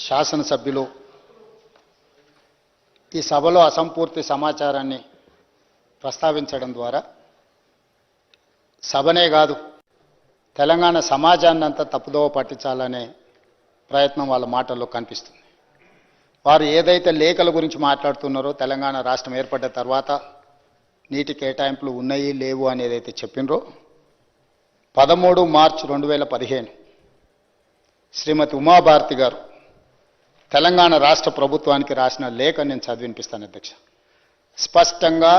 శాసనసభ్యులు ఈ సభలో అసంపూర్తి సమాచారాన్ని ప్రస్తావించడం ద్వారా సభనే కాదు తెలంగాణ సమాజాన్ని అంతా తప్పుదోవ పట్టించాలనే ప్రయత్నం వాళ్ళ మాటల్లో కనిపిస్తుంది. వారు ఏదైతే లేఖల గురించి మాట్లాడుతున్నారో తెలంగాణ రాష్ట్రం ఏర్పడ్డ తర్వాత నీటి కేటాయింపులు ఉన్నాయి లేవు అనేది అయితే చెప్పినరో 13 మార్చి 2015 శ్రీమతి ఉమాభారతి గారు తెలంగాణ రాష్ట్ర ప్రభుత్వానికి రాసిన లేఖ నేను చదివినిపిస్తాను అధ్యక్ష. స్పష్టంగా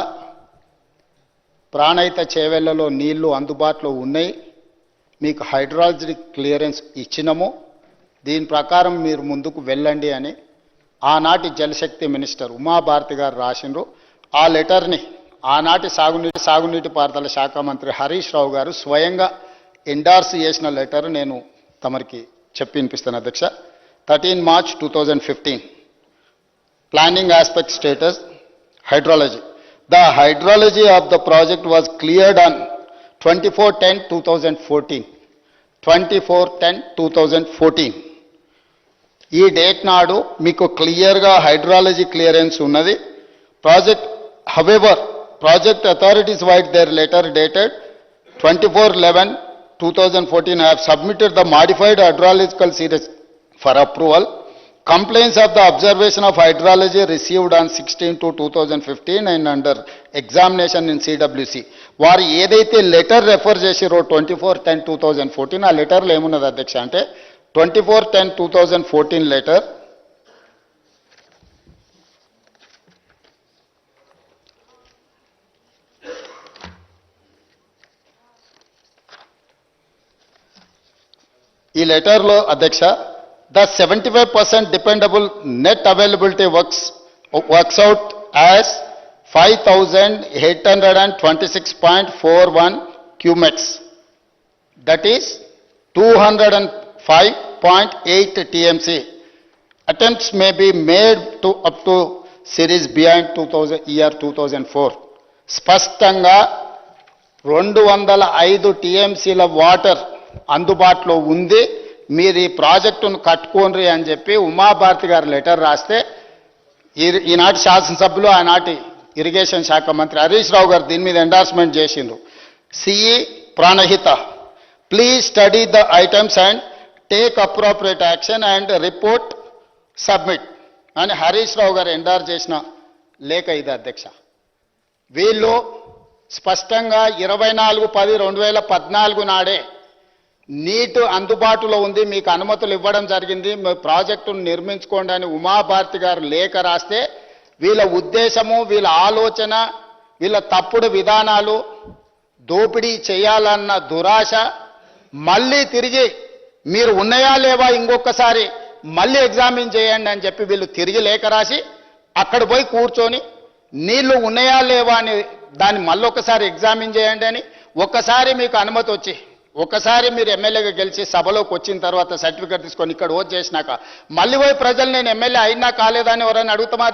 ప్రాణహిత చేవెళ్లలో నీళ్లు అందుబాటులో ఉన్నాయి, మీకు హైడ్రాలజీ క్లియరెన్స్ ఇచ్చినాము, దీని ప్రకారం మీరు ముందుకు వెళ్ళండి అని ఆనాటి జలశక్తి మినిస్టర్ ఉమాభారతి గారు రాసినారు. ఆ లెటర్ని ఆనాటి సాగునీటి పారుదల శాఖ మంత్రి హరీష్ రావు గారు స్వయంగా ఎండార్స్ చేసిన లెటర్ నేను తమరికి చెప్పి వినిపిస్తాను అధ్యక్ష. 13 March 2015 planning aspect status hydrology. The hydrology of the project was cleared on 24/10/2014. 24/10/2014 ఈ డేట్ నాడు మీకు క్లియర్గా హైడ్రాలజీ క్లియరెన్స్ ఉన్నది. Project however project authorities white there letter dated 24/11/2014 have submitted the modified hydrological series for approval. Complaints of the observation of hydrology received on 16/2/2015 and under examination in CWC. వారు ఏదైతే letter refer చేసిరో 24/10/2014 ఆ లెటర్లో ఏమున్నది అధ్యక్ష అంటే 24/10/2014 letter ఈ లెటర్లో అధ్యక్ష the 75% dependable net availability works out as 5,826.41 cumex, that is 205.8 TMC. Attempts may be made to up to series beyond 2004. స్పష్టంగా 205 TMCల వాటర్ అందుబాటులో ఉంది, మీరు ఈ ప్రాజెక్టును కట్టుకోండి అని చెప్పి ఉమాభారతి గారు లెటర్ రాస్తే ఈనాటి శాసనసభ్యులు ఆనాటి ఇరిగేషన్ శాఖ మంత్రి హరీష్ రావు గారు దీని మీద ఎండార్స్మెంట్ చేసిండ్రు. CE Pranahita please study the items and take appropriate action and report submit అని హరీష్ రావు గారు ఎండార్స్ చేసిన లేఖ ఇది అధ్యక్ష. వీళ్ళు స్పష్టంగా 24/10/2014 నాడే నీటు అందుబాటులో ఉంది, మీకు అనుమతులు ఇవ్వడం జరిగింది, మీ ప్రాజెక్టును నిర్మించుకోండి అని ఉమాభారతి గారు లేఖ రాస్తే వీళ్ళ ఉద్దేశము, వీళ్ళ ఆలోచన, వీళ్ళ తప్పుడు విధానాలు, దోపిడీ చేయాలన్న దురాశ మళ్ళీ తిరిగి మీరు ఉన్నాయా లేవా ఇంకొకసారి మళ్ళీ ఎగ్జామిన్ చేయండి అని చెప్పి వీళ్ళు తిరిగి లేఖ రాసి అక్కడ పోయి కూర్చొని నీళ్లు ఉన్నాయా లేవా అని దాన్ని మళ్ళీ ఒకసారి ఎగ్జామిన్ చేయండి అని, ఒక్కసారి మీకు అనుమతి వచ్చి ఒకసారి మీరు ఎమ్మెల్యేగా గెలిచి సభలోకి వచ్చిన తర్వాత సర్టిఫికేట్ తీసుకొని ఇక్కడ ఓట్ చేసినాక మళ్ళీ పోయి ప్రజలు నేను ఎమ్మెల్యే అయినా కాలేదని ఎవరైనా అడుగుతామా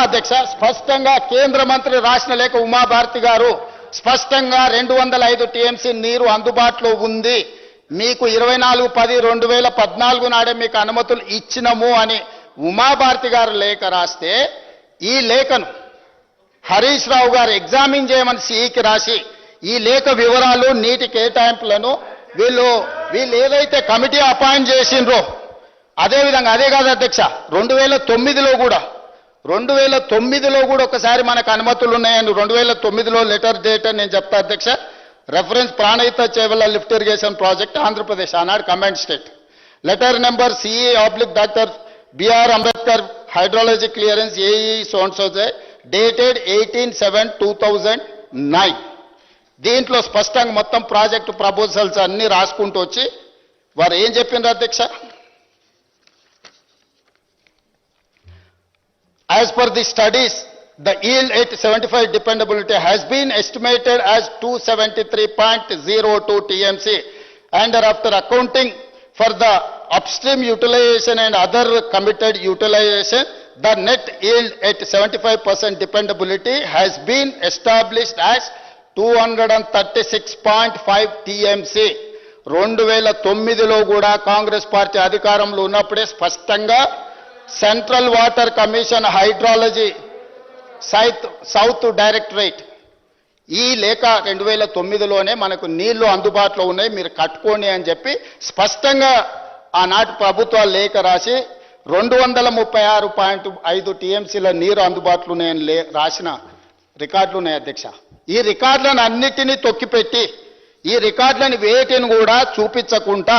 అధ్యక్ష? స్పష్టంగా కేంద్ర మంత్రి రాసిన లేఖ ఉమాభారతి గారు స్పష్టంగా 205 TMC నీరు అందుబాటులో ఉంది, మీకు 24/10/2014 నాడే మీకు అనుమతులు ఇచ్చినము అని ఉమాభారతి గారు లేఖ రాస్తే ఈ లేఖను హరీష్ రావు గారు ఎగ్జామిన్ చేయమని సిఈకి రాసి ఈ లేఖ వివరాలు నీటి కేటాయింపులను వీళ్ళు ఏదైతే కమిటీ అపాయింట్ చేసిండ్రో అదేవిధంగా అదే కాదు అధ్యక్ష 2009లో కూడా ఒకసారి మనకు అనుమతులు ఉన్నాయని 2009లో లెటర్ డేట్ అని నేను చెప్తా అధ్యక్ష. Reference Pranahita Chevella lift irrigation project Andhra Pradesh ఆనాడు combined state letter number CE/Dr. B.R. Ambedkar hydrology clearance AE సోన్సోజే dated 18/7/2009. దీంట్లో స్పష్టంగా మొత్తం ప్రాజెక్టు ప్రపోజల్స్ అన్ని రాసుకుంటూ వచ్చి వారు ఏం చెప్పిండ్రు అధ్యక్ష? As per the studies, the yield at 75 dependability has been estimated as 273.02 TMC, and after accounting for the upstream utilization and other committed utilization, the net yield at 75% dependability has been established as 236.5 TMC. 2009లో కూడా Congress party అధికారంలో ఉన్నప్పుడే స్పష్టంగా central water commission hydrology south directorate ఈ లేఖ 2009లోనే మనకు నీళ్లు అందుబాటులో ఉన్నాయి మీరు కట్టుకోండి అని చెప్పి స్పష్టంగా ఆనాటి ప్రభుత్వాలు లేఖ రాసి 236.5 టీఎంసీల నీరు అందుబాటులో ఉన్నాయని రాసిన రికార్డులు ఉన్నాయి అధ్యక్ష. ఈ రికార్డులను అన్నిటినీ తొక్కిపెట్టి ఈ రికార్డులను వేటిని కూడా చూపించకుండా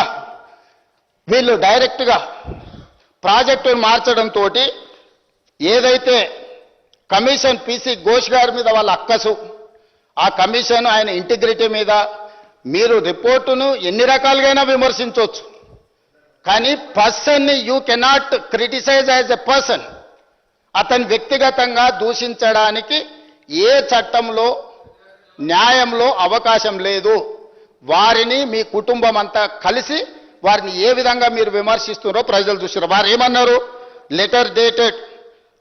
వీళ్ళు డైరెక్ట్గా ప్రాజెక్టును మార్చడంతో ఏదైతే కమిషన్ పిసి ఘోష్ గారి మీద వాళ్ళ అక్కసు ఆ కమిషన్ ఆయన ఇంటిగ్రిటీ మీద మీరు రిపోర్టును ఎన్ని రకాలుగా విమర్శించవచ్చు కానీ పర్సన్ని you cannot criticize as a person. అతని వ్యక్తిగతంగా దూషించడానికి ఏ చట్టంలో న్యాయంలో అవకాశం లేదు. వారిని మీ కుటుంబం అంతా కలిసి వారిని ఏ విధంగా మీరు విమర్శిస్తున్నారో ప్రజలు చూసారు. వారు ఏమన్నారు? Letter dated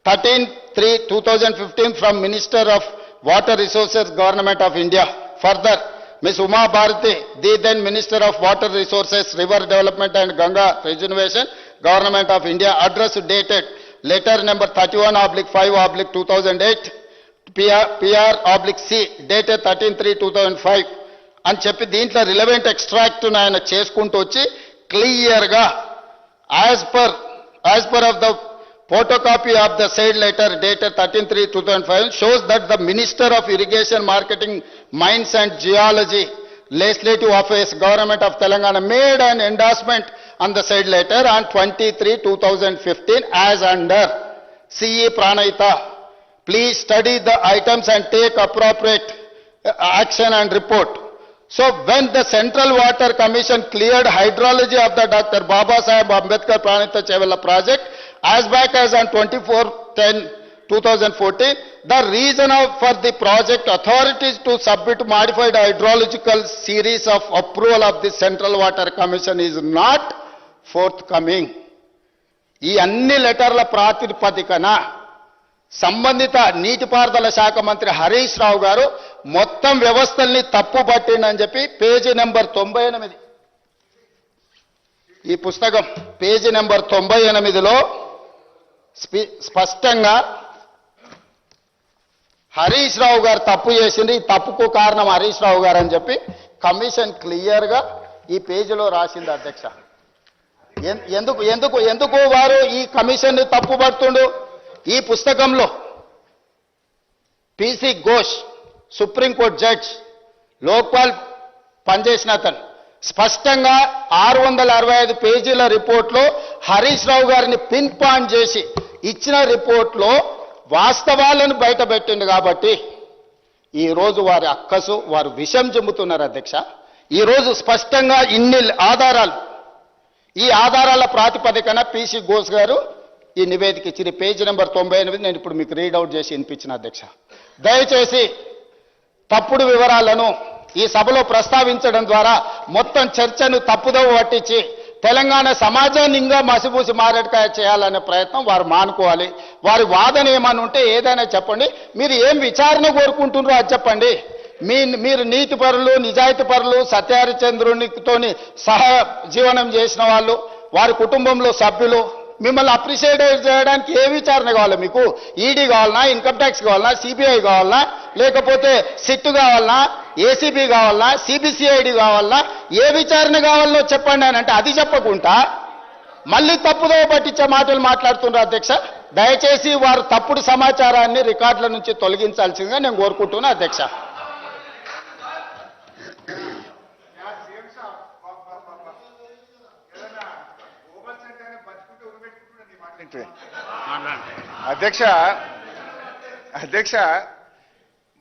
13/3/2015 from minister of water resources government of India. Further Ms. Uma Bharati, the then Minister of Water Resources, River Development and Ganga Regeneration, Government of India, address dated letter number 31/5/2008, PR/C, dated 13/3/2005 అని చెప్పి దీంట్లో relevant extract ఆయన చేసుకుంటూ వచ్చి క్లియర్గా as per of the photocopy of the said letter dated 13/3/2005 shows that the Minister of Irrigation, Marketing, Mines and Geology, Legislative Office, Government of Telangana made an endorsement on the said letter on 23/2015 as under CE Pranayita. Please study the items and take appropriate action and report. So when the Central Water Commission cleared hydrology of the Dr. Baba Saheb Ambedkar Pranayita Chevella project as back as on 24/10/2014, the reason for the project authorities to submit modified hydrological series of approval of the Central Water Commission is not forthcoming. ఈ అన్ని లెటర్ల ప్రాతిపదికన సంబంధిత నీటిపారుదల శాఖ మంత్రి హరీష్ రావు గారు మొత్తం వ్యవస్థల్ని తప్పు పట్టిండని చెప్పి పేజీ నెంబర్ 98 ఈ పుస్తకం పేజీ నెంబర్ 98లో స్పష్టంగా హరీష్ రావు గారు తప్పు చేసింది. ఈ తప్పుకు కారణం హరీష్ రావు గారు అని చెప్పి కమిషన్ క్లియర్గా ఈ పేజీలో రాసింది అధ్యక్ష. ఎందుకు వారు ఈ కమిషన్ తప్పు పడుతుండు? ఈ పుస్తకంలో PC Ghosh supreme court judge Lokpal పనిచేసిన అతను స్పష్టంగా 665 పేజీల రిపోర్ట్లో హరీష్ రావు గారిని పిన్ పాయింట్ చేసి ఇచ్చిన రిపోర్ట్లో వాస్తవాలను బయటపెట్టింది. కాబట్టి ఈరోజు వారి అక్కసు వారు విషం చెబుతున్నారు అధ్యక్ష. ఈరోజు స్పష్టంగా ఇన్ని ఆధారాలు ఈ ఆధారాల ప్రాతిపదికన పిసి ఘోష్ గారు ఈ నివేదిక ఇచ్చిన పేజీ నెంబర్ 98 నేను ఇప్పుడు మీకు రీడౌట్ చేసి వినిపించిన అధ్యక్ష. దయచేసి తప్పుడు వివరాలను ఈ సభలో ప్రస్తావించడం ద్వారా మొత్తం చర్చను తప్పుదోవ పట్టించి తెలంగాణ సమాజాన్ని ఇంకా మసిపూసి మారేడుకాయ చేయాలనే ప్రయత్నం వారు మానుకోవాలి. వారి వాదన ఏమని ఉంటే ఏదైనా చెప్పండి. మీరు ఏం విచారణ కోరుకుంటున్నారో అది చెప్పండి. మీరు నీతి పరులు, నిజాయితీ పరులు, సత్యహరిచంద్రునితోని సహ జీవనం చేసిన వాళ్ళు, వారి కుటుంబంలో సభ్యులు, మిమ్మల్ని అప్రిషియేట్ చేయడానికి ఏ విచారణ కావాలి మీకు? ఈడీ కావాలన్నా, ఇన్కమ్ ట్యాక్స్ కావాలన్నా, సిబిఐ కావాలన్నా, లేకపోతే సిట్ కావాలన్నా, ఏసీబీ కావాలన్నా, సిబిసిఐడి కావాలన్నా, ఏ విచారణ కావాలో చెప్పండి అని అంటే అది చెప్పకుండా మళ్ళీ తప్పుదో పట్టించే మాటలు మాట్లాడుతున్నారు అధ్యక్ష. దయచేసి వారు తప్పుడు సమాచారాన్ని రికార్డుల నుంచి తొలగించాల్సిందిగా నేను కోరుకుంటున్నా అధ్యక్ష. అధ్యక్ష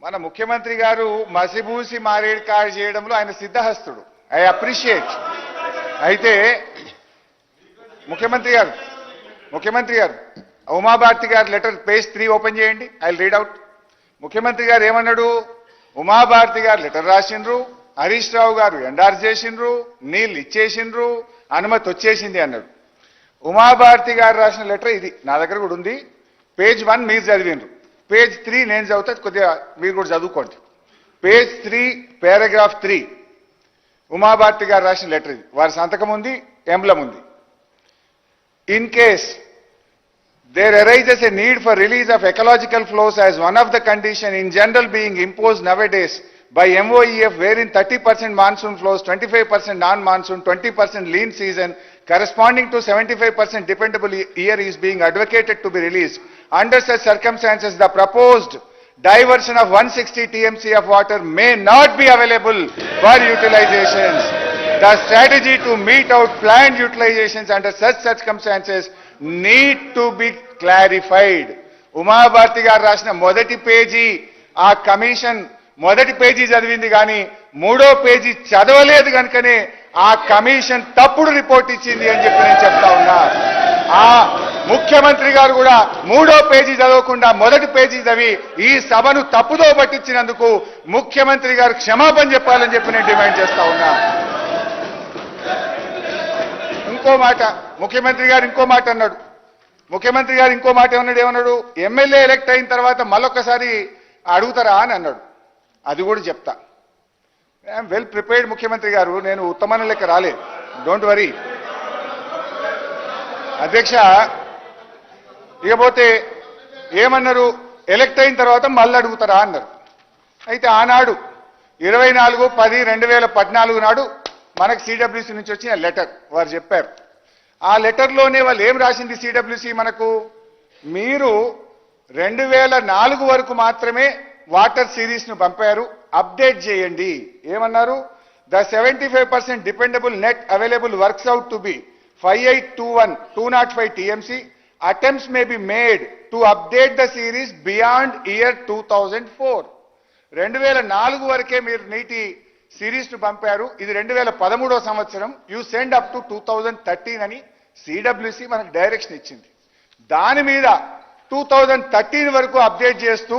మన ముఖ్యమంత్రి గారు మసిబూసి మారేడుకాయ చేయడంలో ఆయన సిద్ధహస్తుడు. I appreciate. అయితే ముఖ్యమంత్రి గారు ఉమాభారతి గారు లెటర్ పేజ్ 3 ఓపెన్ చేయండి. I read out. ముఖ్యమంత్రి గారు ఏమన్నాడు? ఉమాభారతి గారు లెటర్ రాసిండ్రు, హరీష్ రావు గారు ఎండార్స్ చేసిండ్రు, నీళ్ళు ఇచ్చేసిండ్రు, అనుమతి వచ్చేసింది అన్నాడు. ఉమాభారతి గారు రాసిన లెటర్ ఇది నా దగ్గర కూడా ఉంది. పేజ్ 1 మీరు చదివిండ్రు, పేజ్ 3 నేను చదువుతా, కొద్దిగా మీరు కూడా చదువుకోండి. పేజ్ 3 పారాగ్రాఫ్ 3 ఉమాభారతి గారు రాసిన లెటర్ ఇది. వారి సంతకం ఉంది, ఎంబ్లం ఉంది. In case there arises a need for release of ecological flows as one of the condition in general being imposed nowadays by MOEF, wherein 30% monsoon flows, 25% non-monsoon, 20% lean season, corresponding to 75% dependable year is being advocated to be released. Under such circumstances, the proposed diversion of 160 TMC of water may not be available for utilizations. The strategy to meet out planned utilizations under such circumstances need to be clarified. Uma Bharti గారు రాసిన మొదటి page ఆ commission మొదటి page చదివింది కానీ మూడో page చదవలేదు కనుకనే ఆ కమిషన్ తప్పుడు రిపోర్ట్ ఇచ్చింది అని చెప్పి నేను చెప్తా ఉన్నా. ఆ ముఖ్యమంత్రి గారు కూడా మూడో పేజీ చదవకుండా మొదటి పేజీ చదివి ఈ సభను తప్పుదో పట్టించినందుకు ముఖ్యమంత్రి గారు క్షమాపణ చెప్పాలని చెప్పి నేను డిమాండ్ చేస్తా ఉన్నా. ఇంకో మాట ముఖ్యమంత్రి గారు ఇంకో మాట అన్నాడు. ముఖ్యమంత్రి గారు ఇంకో మాట ఏమన్నాడు, ఎమ్మెల్యే ఎలక్ట్ అయిన తర్వాత మళ్ళొక్కసారి అడుగుతారా అని అన్నాడు. అది కూడా చెప్తా. ఐఎమ్ వెల్ ప్రిపేర్డ్ ముఖ్యమంత్రి గారు, నేను ఉత్తమన లెక్క రాలే, డోంట్ వరీ అధ్యక్ష. ఇకపోతే ఏమన్నారు, ఎలక్ట్ అయిన తర్వాత మళ్ళీ అడుగుతారా అన్నారు. అయితే ఆనాడు 24/10/2014 నాడు మనకు సిడబ్ల్యూసీ నుంచి వచ్చిన లెటర్ వారు చెప్పారు. ఆ లెటర్లోనే వాళ్ళు ఏం రాసింది సిడబ్ల్యూసీ మనకు, మీరు 2004 వరకు మాత్రమే వాటర్ సిరీస్ ను పంపారు, అప్డేట్ చేయండి. ఏమన్నారు, the 75% dependable net available works out to be 5821-205 TMC. Attempts may be made to update the series beyond year 2004. 2004 వరకే మీరు నీటి సిరీస్ ను పంపారు, ఇది 2013వ సంవత్సరం, యూ సెండ్ అప్ టు 2013 అని సిడబ్ల్యూసీ మనకు డైరెక్షన్ ఇచ్చింది. దాని మీద 2013 వరకు అప్డేట్ చేస్తూ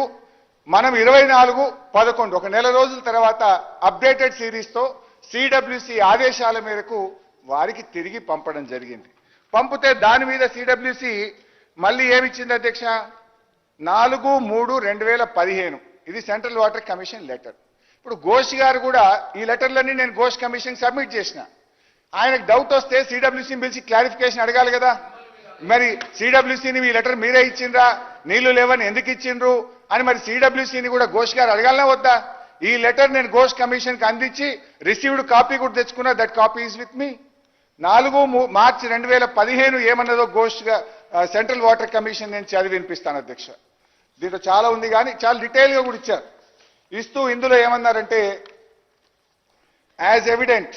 మనం 24/11 ఒక నెల రోజుల తర్వాత అప్డేటెడ్ సిరీస్ తో సిడబ్ల్యూసీ ఆదేశాల మేరకు వారికి తిరిగి పంపడం జరిగింది. పంపితే దాని మీద సిడబ్ల్యూసీ మళ్ళీ ఏమిచ్చింది అధ్యక్ష, 4/3/2015 ఇది సెంట్రల్ వాటర్ కమిషన్ లెటర్. ఇప్పుడు ఘోష్ గారు కూడా ఈ లెటర్లన్నీ నేను ఘోష్ కమిషన్ సబ్మిట్ చేసిన. ఆయనకు డౌట్ వస్తే సిడబ్ల్యూసీని పిలిచి క్లారిఫికేషన్ అడగాలి కదా. మరి సిడబ్ల్యూసీని ఈ లెటర్ మీరే ఇచ్చిండ్రా, నీళ్లు లేవని ఎందుకు ఇచ్చిండ్రు అని మరి సిడబ్ల్యూసీని కూడా ఘోష్ గారు అడగాలనే వద్దా? ఈ లెటర్ నేను ఘోష్ కమిషన్కి అందించి రిసీవ్డ్ కాపీ కూడా తెచ్చుకున్నా, that copy is with me. 4 మార్చి 2015 ఏమన్నదో ఘోష్ సెంట్రల్ వాటర్ కమిషన్ నేను చదివి వినిపిస్తాను అధ్యక్ష. దీంట్లో చాలా ఉంది కానీ చాలా డీటెయిల్గా కూడా ఇచ్చారు. ఇస్తూ ఇందులో ఏమన్నారంటే, as evident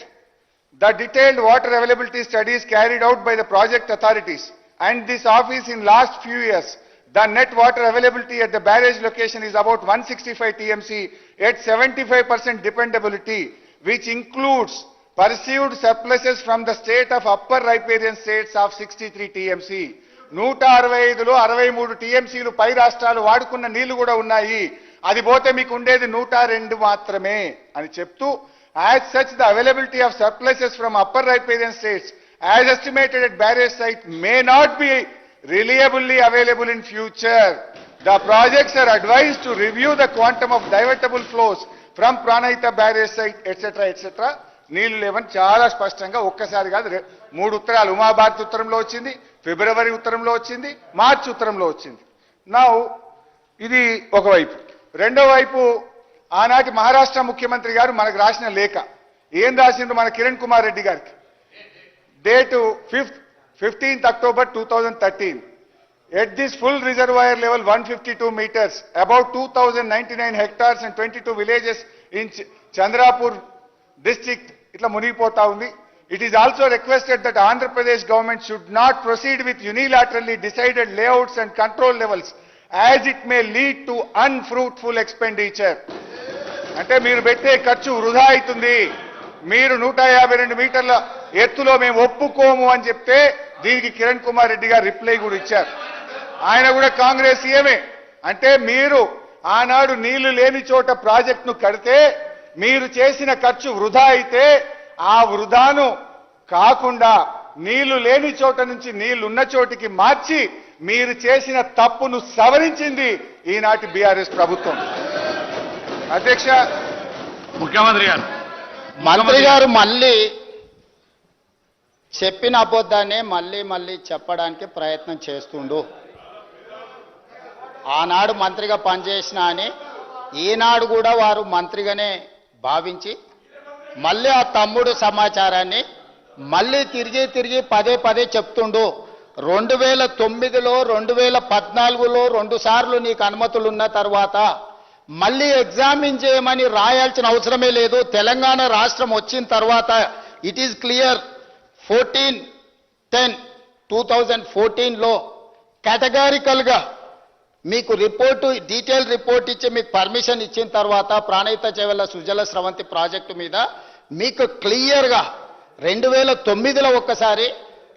the detailed water availability studies carried out by the project authorities and this office in last few years the net water availability at the barrage location is about 165 TMC at 75% dependability, which includes perceived surpluses from the state of upper riparian states of 63 TMC. 165లో 63 TMCలు పై రాష్ట్రాలు వాడుకున్న నీళ్లు కూడా ఉన్నాయి, అది పోతే మీకు ఉండేది 102 మాత్రమే అని చెప్తూ, as such the availability of surpluses from upper riparian states as estimated at barrage site may not be reliably available in future. The projects are advised to review the quantum of divertible flows from Pranahita barrage site, etc. etc. నీళ్లు లేవని చాలా స్పష్టంగా ఒక్కసారి కాదు 3 ఉత్తరాలు, ఉమాభారతి ఉత్తరంలో వచ్చింది, ఫిబ్రవరి ఉత్తరంలో వచ్చింది, మార్చి ఉత్తరంలో వచ్చింది. నౌ ఇది ఒకవైపు. రెండో వైపు ఆనాటి మహారాష్ట్ర ముఖ్యమంత్రి గారు మనకు రాసిన లేఖ ఏం రాసిండ్రు మన కిరణ్ కుమార్ రెడ్డి గారికి. Date 15th October 2013. At this full reservoir level 152 meters, about 2099 hectares and 22 villages in Chandrapur district itla munipota undi. It is also requested that Andhra Pradesh government should not proceed with unilaterally decided layouts and control levels as it may lead to unfruitful expenditure. అంటే మీరు పెట్టే ఖర్చు వృధా అవుతుంది, మీరు 152 మీటర్ల ఎత్తులో మేము ఒప్పుకోము అని చెప్తే దీనికి కిరణ్ కుమార్ రెడ్డి గారు రిప్లై కూడా ఇచ్చారు. ఆయన కూడా కాంగ్రెస్ సీఎమే. అంటే మీరు ఆనాడు నీళ్లు లేని చోట ప్రాజెక్టును కడితే మీరు చేసిన ఖర్చు వృధా అయితే ఆ వృధాను కాకుండా నీళ్లు లేని చోట నుంచి నీళ్లు ఉన్న చోటికి మార్చి మీరు చేసిన తప్పును సవరించింది ఈనాటి బీఆర్ఎస్ ప్రభుత్వం. అధ్యక్ష, ముఖ్యమంత్రి గారు మంత్రి గారు మళ్ళీ చెప్పిన అబద్ధాన్ని మళ్ళీ మళ్ళీ చెప్పడానికి ప్రయత్నం చేస్తుండు. ఆనాడు మంత్రిగా పనిచేసిన అని ఈనాడు కూడా వారు మంత్రిగానే భావించి మళ్ళీ ఆ తమ్ముడు సమాచారాన్ని మళ్ళీ తిరిగి తిరిగి పదే పదే చెప్తుండు. 2009లో 2014లో 2 సార్లు నీకు అనుమతులు ఉన్న తర్వాత మళ్ళీ ఎగ్జామిన్ చేయమని రాయాల్సిన అవసరమే లేదు. తెలంగాణ రాష్ట్రం వచ్చిన తర్వాత ఇట్ ఈస్ క్లియర్. 14/10/2014లో కేటగారికల్గా మీకు రిపోర్టు డీటెయిల్ రిపోర్ట్ ఇచ్చి మీకు పర్మిషన్ ఇచ్చిన తర్వాత ప్రాణహిత చేవెళ్ల సుజల స్రవంతి ప్రాజెక్టు మీద మీకు క్లియర్గా 2009లో ఒక్కసారి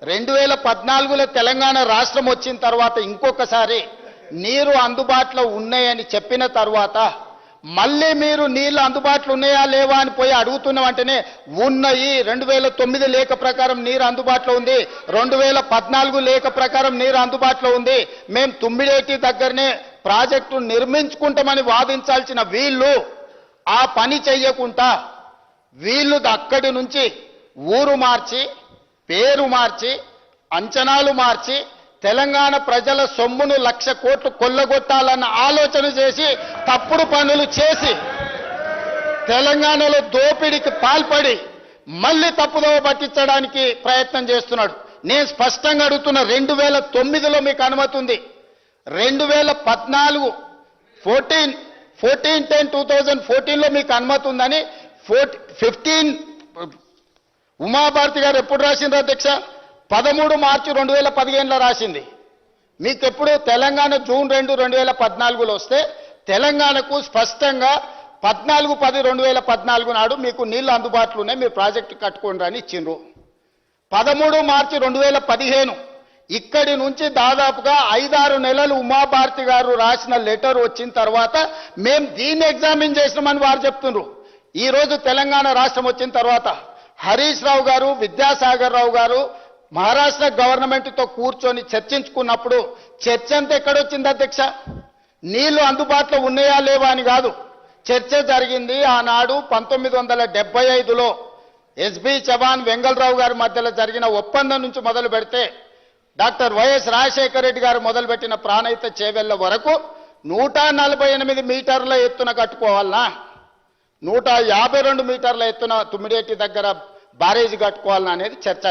2014లో తెలంగాణ రాష్ట్రం వచ్చిన తర్వాత ఇంకొకసారి నీరు అందుబాటులో ఉన్నాయని చెప్పిన తర్వాత మళ్ళీ మీరు నీళ్లు అందుబాటులో ఉన్నాయా లేవా అని పోయి అడుగుతున్న వెంటనే ఉన్నాయి. 2009 లేఖ ప్రకారం నీరు అందుబాటులో ఉంది, 2014 లేఖ ప్రకారం నీరు అందుబాటులో ఉంది, మేము తుమ్మిడేటి దగ్గరనే ప్రాజెక్టు నిర్మించుకుంటామని వాదించాల్సిన వీళ్ళు ఆ పని చెయ్యకుండా వీళ్ళు అక్కడి నుంచి ఊరు మార్చి పేరు మార్చి అంచనాలు మార్చి తెలంగాణ ప్రజల సొమ్మును 1,00,000 కోట్లు కొల్లగొట్టాలన్న ఆలోచన చేసి తప్పుడు పనులు చేసి తెలంగాణలో దోపిడీకి పాల్పడి మళ్ళీ తప్పుదోవ పట్టించడానికి ప్రయత్నం చేస్తున్నాడు. నేను స్పష్టంగా అడుగుతున్నా, 2009లో మీకు అనుమతి ఉంది, 2014 14/10/2014లో మీకు అనుమతి ఉందని 15 ఉమాభారతి గారు ఎప్పుడు రాసింది అధ్యక్ష? 13 మార్చి 2015లో రాసింది. మీకు ఎప్పుడు తెలంగాణ జూన్ 2, 2014లో వస్తే తెలంగాణకు స్పష్టంగా 14/10/2014 నాడు మీకు నీళ్లు అందుబాటులో ఉన్నాయి, మీరు ప్రాజెక్టు కట్టుకోండి అని ఇచ్చిండ్రు. 13 మార్చి 2015 ఇక్కడి నుంచి దాదాపుగా 5-6 నెలలు ఉమాభారతి గారు రాసిన లెటర్ వచ్చిన తర్వాత మేము దీన్ని ఎగ్జామిన్ చేసినామని వారు చెప్తున్నారు. ఈ రోజు తెలంగాణ రాష్ట్రం వచ్చిన తర్వాత హరీష్ రావు గారు, విద్యాసాగర్ రావు గారు మహారాష్ట్ర గవర్నమెంట్తో కూర్చొని చర్చించుకున్నప్పుడు చర్చ అంతా ఎక్కడొచ్చింది అధ్యక్ష? నీళ్లు అందుబాటులో ఉన్నాయా లేవా అని కాదు, చర్చ జరిగింది. ఆనాడు 1975లో ఎస్బి చవాన్, వెంగళరావు గారి మధ్యలో జరిగిన ఒప్పందం నుంచి మొదలు పెడితే డాక్టర్ వైఎస్ రాజశేఖర రెడ్డి గారు మొదలుపెట్టిన ప్రాణహిత చేవెళ్ల వరకు 148 మీటర్ల ఎత్తున కట్టుకోవాలనా, 152 మీటర్ల ఎత్తున తుమ్మిడేటి దగ్గర బ్యారేజ్ కట్టుకోవాలనా అనేది చర్చ.